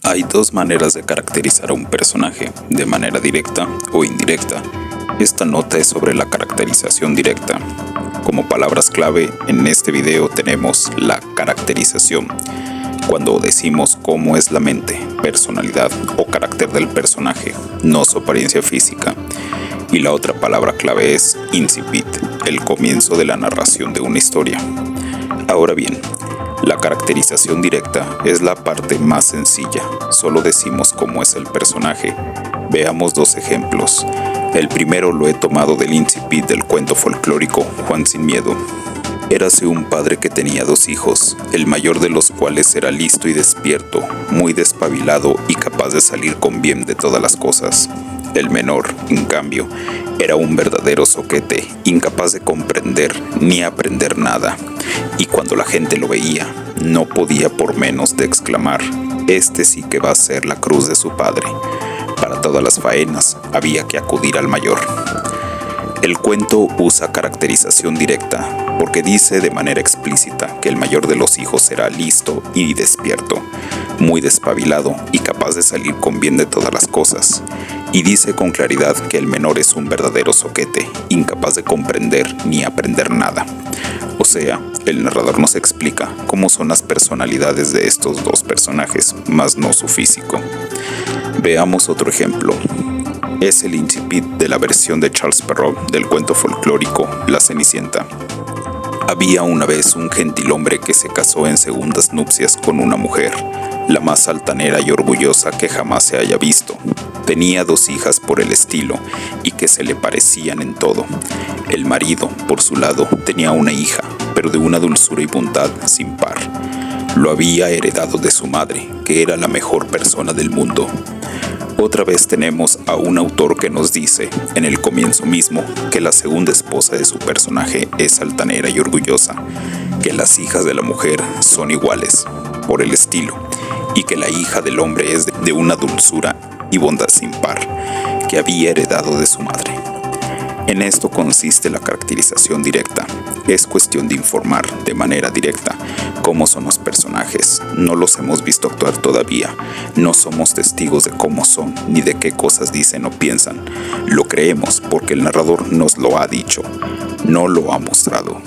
Hay dos maneras de caracterizar a un personaje, de manera directa o indirecta. Esta nota es sobre la caracterización directa. Como palabras clave en este video tenemos la caracterización, cuando decimos cómo es la mente, personalidad o carácter del personaje, no su apariencia física. Y la otra palabra clave es incipit, el comienzo de la narración de una historia. Ahora bien, la caracterización directa es la parte más sencilla, solo decimos cómo es el personaje. Veamos dos ejemplos. El primero lo he tomado del incipit del cuento folclórico Juan sin Miedo. Érase un padre que tenía dos hijos, el mayor de los cuales era listo y despierto, muy despabilado y capaz de salir con bien de todas las cosas. El menor, en cambio, era un verdadero zoquete, incapaz de comprender ni aprender nada, y cuando la gente lo veía, no podía por menos de exclamar: «Este sí que va a ser la cruz de su padre». Para todas las faenas había que acudir al mayor. El cuento usa caracterización directa porque dice de manera explícita que el mayor de los hijos era listo y despierto, muy despabilado y capaz de salir con bien de todas las cosas. Y dice con claridad que el menor es un verdadero zoquete, incapaz de comprender ni aprender nada. O sea, el narrador nos explica cómo son las personalidades de estos dos personajes, mas no su físico. Veamos otro ejemplo. Es el incipit de la versión de Charles Perrault del cuento folclórico La Cenicienta. Había una vez un gentilhombre que se casó en segundas nupcias con una mujer, la más altanera y orgullosa que jamás se haya visto. Tenía dos hijas por el estilo y que se le parecían en todo. El marido, por su lado, tenía una hija, pero de una dulzura y bondad sin par. Lo había heredado de su madre, que era la mejor persona del mundo. Otra vez tenemos a un autor que nos dice, en el comienzo mismo, que la segunda esposa de su personaje es altanera y orgullosa, que las hijas de la mujer son iguales, por el estilo, y que la hija del hombre es de una dulzura y bondad sin par, que había heredado de su madre. En esto consiste la caracterización directa. Es cuestión de informar de manera directa cómo son los personajes. No los hemos visto actuar todavía. No somos testigos de cómo son ni de qué cosas dicen o piensan. Lo creemos porque el narrador nos lo ha dicho, no lo ha mostrado.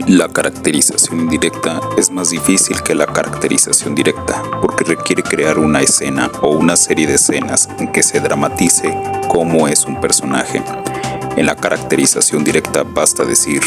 La caracterización indirecta es más difícil que la caracterización directa porque requiere crear una escena o una serie de escenas en que se dramatice cómo es un personaje. En la caracterización directa basta decir: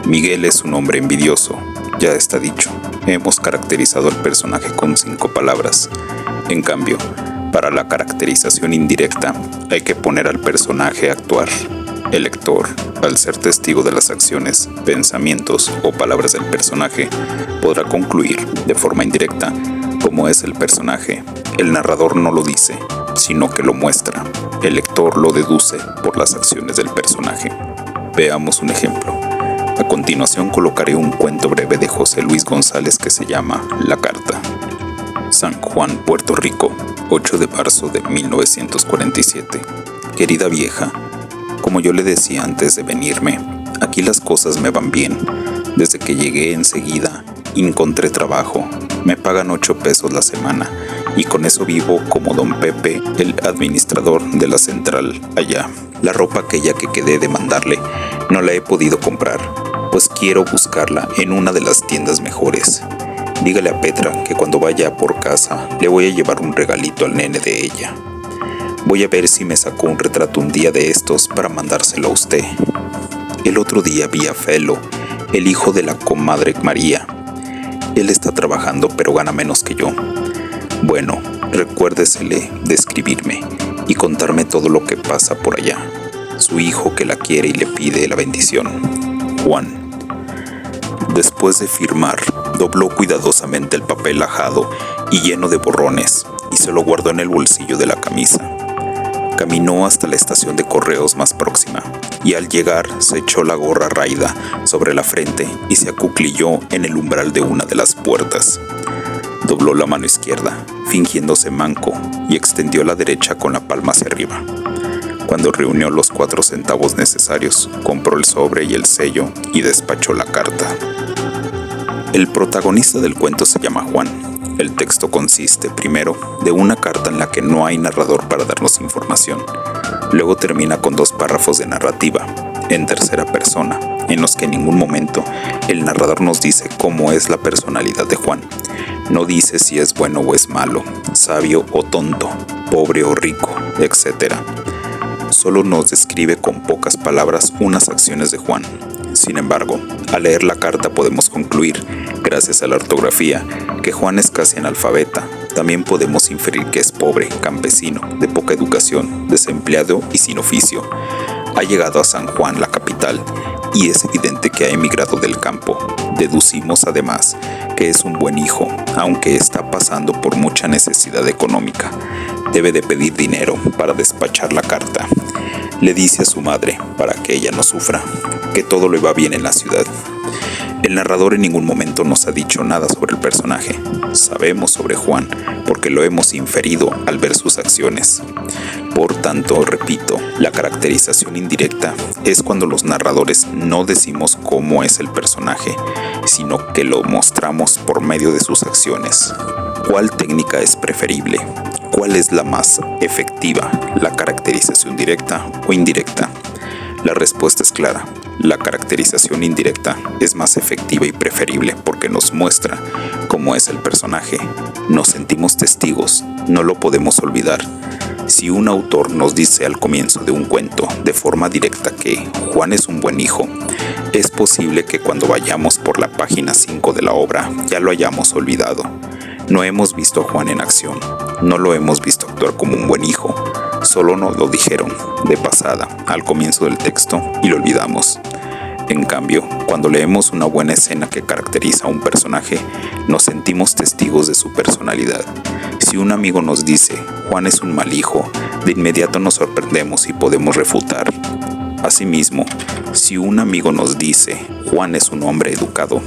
Miguel es un hombre envidioso. Ya está dicho, hemos caracterizado al personaje con 5 palabras. En cambio, para la caracterización indirecta hay que poner al personaje a actuar. El lector, al ser testigo de las acciones, pensamientos o palabras del personaje, podrá concluir de forma indirecta cómo es el personaje. El narrador no lo dice, sino que lo muestra. El lector lo deduce por las acciones del personaje. Veamos un ejemplo. A continuación colocaré un cuento breve de José Luis González que se llama La Carta. San Juan, Puerto Rico, 8 de marzo de 1947. Querida vieja, como yo le decía antes de venirme, aquí las cosas me van bien. Desde que llegué enseguida, encontré trabajo. Me pagan 8 pesos la semana y con eso vivo como don Pepe, el administrador de la central allá. La ropa aquella que quedé de mandarle no la he podido comprar, pues quiero buscarla en una de las tiendas mejores. Dígale a Petra que cuando vaya por casa le voy a llevar un regalito al nene de ella. Voy a ver si me sacó un retrato un día de estos para mandárselo a usted. El otro día vi a Felo, el hijo de la comadre María. Él está trabajando pero gana menos que yo. Bueno, recuérdesele de escribirme y contarme todo lo que pasa por allá. su hijo que la quiere y le pide la bendición. Juan. Después de firmar, dobló cuidadosamente el papel ajado y lleno de borrones y se lo guardó en el bolsillo de la camisa. Caminó hasta la estación de correos más próxima y al llegar se echó la gorra raída sobre la frente y se acuclilló en el umbral de una de las puertas. Dobló la mano izquierda, fingiéndose manco, y extendió la derecha con la palma hacia arriba. Cuando reunió los 4 centavos necesarios, compró el sobre y el sello y despachó la carta. El protagonista del cuento se llama Juan. El texto consiste, primero, de una carta en la que no hay narrador para darnos información. Luego termina con 2 párrafos de narrativa, en tercera persona, en los que en ningún momento el narrador nos dice cómo es la personalidad de Juan. No dice si es bueno o es malo, sabio o tonto, pobre o rico, etc. Solo nos describe con pocas palabras unas acciones de Juan. Sin embargo, al leer la carta podemos concluir, gracias a la ortografía, que Juan es casi analfabeta. También podemos inferir que es pobre, campesino, de poca educación, desempleado y sin oficio. Ha llegado a San Juan, la capital, y es evidente que ha emigrado del campo. Deducimos además que es un buen hijo, aunque está pasando por mucha necesidad económica. Debe de pedir dinero para despachar la carta. Le dice a su madre, para que ella no sufra, que todo le va bien en la ciudad. El narrador en ningún momento nos ha dicho nada sobre el personaje. Sabemos sobre Juan porque lo hemos inferido al ver sus acciones. Por tanto, repito, la caracterización indirecta es cuando los narradores no decimos cómo es el personaje, sino que lo mostramos por medio de sus acciones. ¿Cuál técnica es preferible? ¿Cuál es la más efectiva? ¿La caracterización directa o indirecta? La respuesta es clara. La caracterización indirecta es más efectiva y preferible porque nos muestra cómo es el personaje. Nos sentimos testigos, no lo podemos olvidar. Si un autor nos dice al comienzo de un cuento de forma directa que Juan es un buen hijo, es posible que cuando vayamos por la página 5 de la obra ya lo hayamos olvidado. No hemos visto a Juan en acción, no lo hemos visto actuar como un buen hijo, solo nos lo dijeron de pasada al comienzo del texto y lo olvidamos. En cambio, cuando leemos una buena escena que caracteriza a un personaje, nos sentimos testigos de su personalidad. Si un amigo nos dice, Juan es un mal hijo, de inmediato nos sorprendemos y podemos refutar. Asimismo, si un amigo nos dice, Juan es un hombre educado,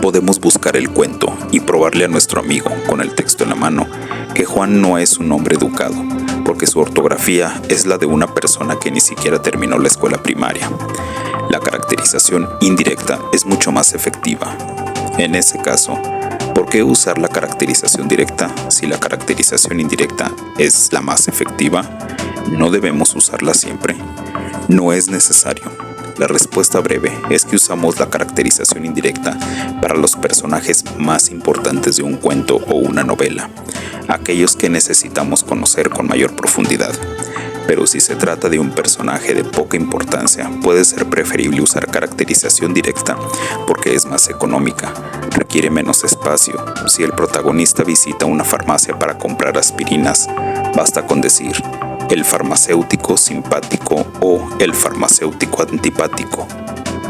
podemos buscar el cuento y probarle a nuestro amigo, con el texto en la mano, que Juan no es un hombre educado, porque su ortografía es la de una persona que ni siquiera terminó la escuela primaria. La caracterización indirecta es mucho más efectiva. En ese caso, ¿por qué usar la caracterización directa si la caracterización indirecta es la más efectiva? ¿No debemos usarla siempre? No es necesario. La respuesta breve es que usamos la caracterización indirecta para los personajes más importantes de un cuento o una novela, aquellos que necesitamos conocer con mayor profundidad. Pero si se trata de un personaje de poca importancia, puede ser preferible usar caracterización directa porque es más económica, requiere menos espacio. Si el protagonista visita una farmacia para comprar aspirinas, basta con decir el farmacéutico simpático o el farmacéutico antipático.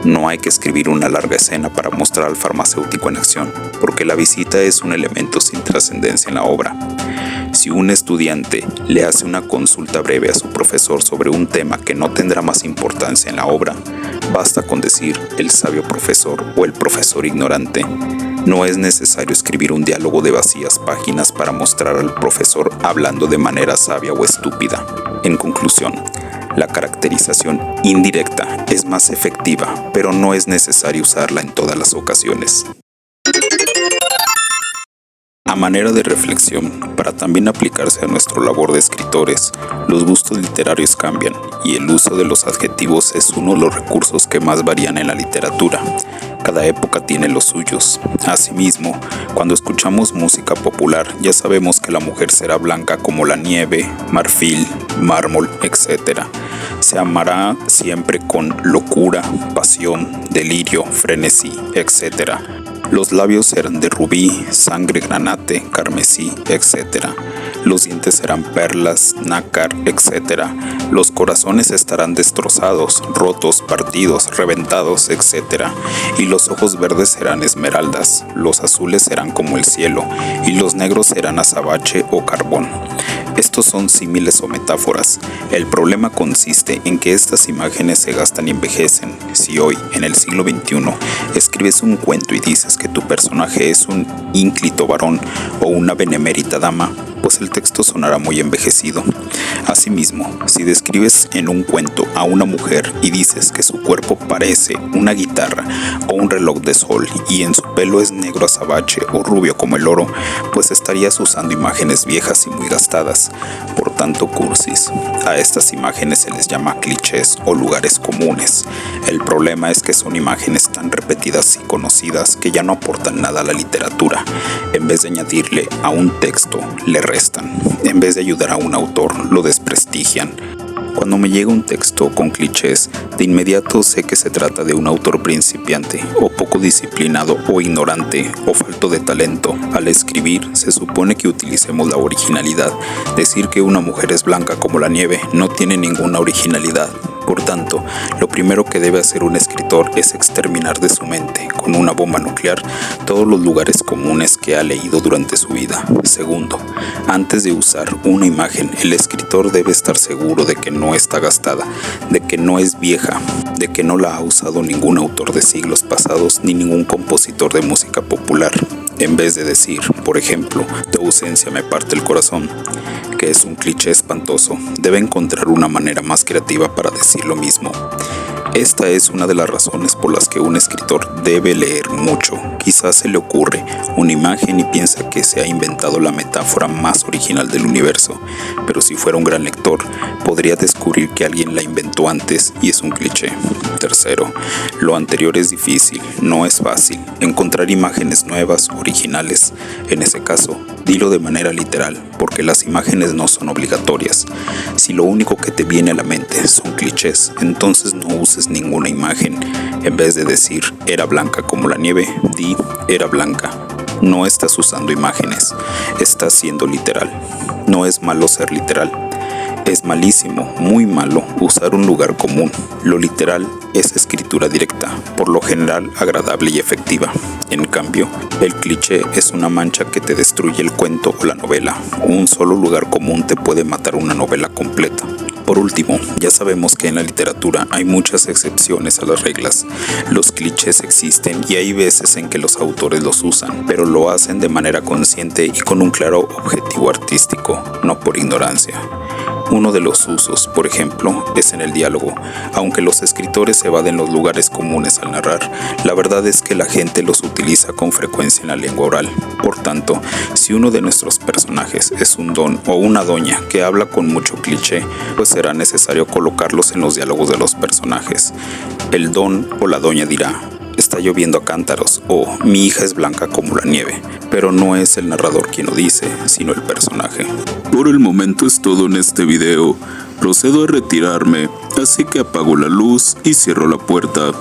No hay que escribir una larga escena para mostrar al farmacéutico en acción, porque la visita es un elemento sin trascendencia en la obra. Si un estudiante le hace una consulta breve a su profesor sobre un tema que no tendrá más importancia en la obra, basta con decir el sabio profesor o el profesor ignorante. No es necesario escribir un diálogo de vacías páginas para mostrar al profesor hablando de manera sabia o estúpida. En conclusión, la caracterización indirecta es más efectiva, pero no es necesario usarla en todas las ocasiones. A manera de reflexión, para también aplicarse a nuestra labor de escritores, los gustos literarios cambian y el uso de los adjetivos es uno de los recursos que más varían en la literatura. Cada época tiene los suyos. Asimismo, cuando escuchamos música popular, ya sabemos que la mujer será blanca como la nieve, marfil, mármol, etc. Se amará siempre con locura, pasión, delirio, frenesí, etc. Los labios serán de rubí, sangre granate, carmesí, etc. los dientes serán perlas, nácar, etc. Los corazones estarán destrozados, rotos, partidos, reventados, etc. Y los ojos verdes serán esmeraldas, los azules serán como el cielo, y los negros serán azabache o carbón. Estos son símiles o metáforas. El problema consiste en que estas imágenes se gastan y envejecen. Si hoy, en el siglo XXI, escribes un cuento y dices que tu personaje es un ínclito varón o una benemérita dama, pues el texto sonará muy envejecido. Asimismo, si describes en un cuento a una mujer y dices que su cuerpo parece una guitarra o un reloj de sol y en su pelo es negro azabache o rubio como el oro, pues estarías usando imágenes viejas y muy gastadas, por tanto cursis. A estas imágenes se les llama clichés o lugares comunes. El problema es que son imágenes tan repetidas y conocidas que ya no aportan nada a la literatura. En vez de añadirle a un texto, le restan. En vez de ayudar a un autor, lo desprestigian. Cuando me llega un texto con clichés, de inmediato sé que se trata de un autor principiante, o poco disciplinado, o ignorante, o falto de talento. Al escribir, se supone que utilicemos la originalidad. Decir que una mujer es blanca como la nieve no tiene ninguna originalidad. Por tanto, lo primero que debe hacer un escritor es exterminar de su mente, con una bomba nuclear, todos los lugares comunes que ha leído durante su vida. Segundo, antes de usar una imagen, el escritor debe estar seguro de que no está gastada, de que no es vieja, de que no la ha usado ningún autor de siglos pasados ni ningún compositor de música popular. En vez de decir, por ejemplo, tu ausencia me parte el corazón, que es un cliché espantoso, debe encontrar una manera más creativa para decir lo mismo. Esta es una de las razones por las que un escritor debe leer mucho. Quizás se le ocurre una imagen y piensa que se ha inventado la metáfora más original del universo, pero si fuera un gran lector, podría descubrir que alguien la inventó antes y es un cliché. Tercero, lo anterior es difícil, no es fácil. Encontrar imágenes nuevas, originales. En ese caso, dilo de manera literal, porque las imágenes no son obligatorias. Si lo único que te viene a la mente son clichés, entonces no uses ninguna imagen. En vez de decir era blanca como la nieve, di era blanca. No estás usando imágenes, estás siendo literal. No es malo ser literal. Es malísimo, muy malo, usar un lugar común. Lo literal es escritura directa, por lo general agradable y efectiva. En cambio, el cliché es una mancha que te destruye el cuento o la novela. Un solo lugar común te puede matar una novela completa. Por último, ya sabemos que en la literatura hay muchas excepciones a las reglas. Los clichés existen y hay veces en que los autores los usan, pero lo hacen de manera consciente y con un claro objetivo artístico, no por ignorancia. Uno de los usos, por ejemplo, es en el diálogo. Aunque los escritores evaden los lugares comunes al narrar, la verdad es que la gente los utiliza con frecuencia en la lengua oral. Por tanto, si uno de nuestros personajes es un don o una doña que habla con mucho cliché, pues será necesario colocarlos en los diálogos de los personajes. El don o la doña dirá: está lloviendo a cántaros, o mi hija es blanca como la nieve, pero no es el narrador quien lo dice, sino el personaje. Por el momento es todo en este video. Procedo a retirarme, así que apago la luz y cierro la puerta.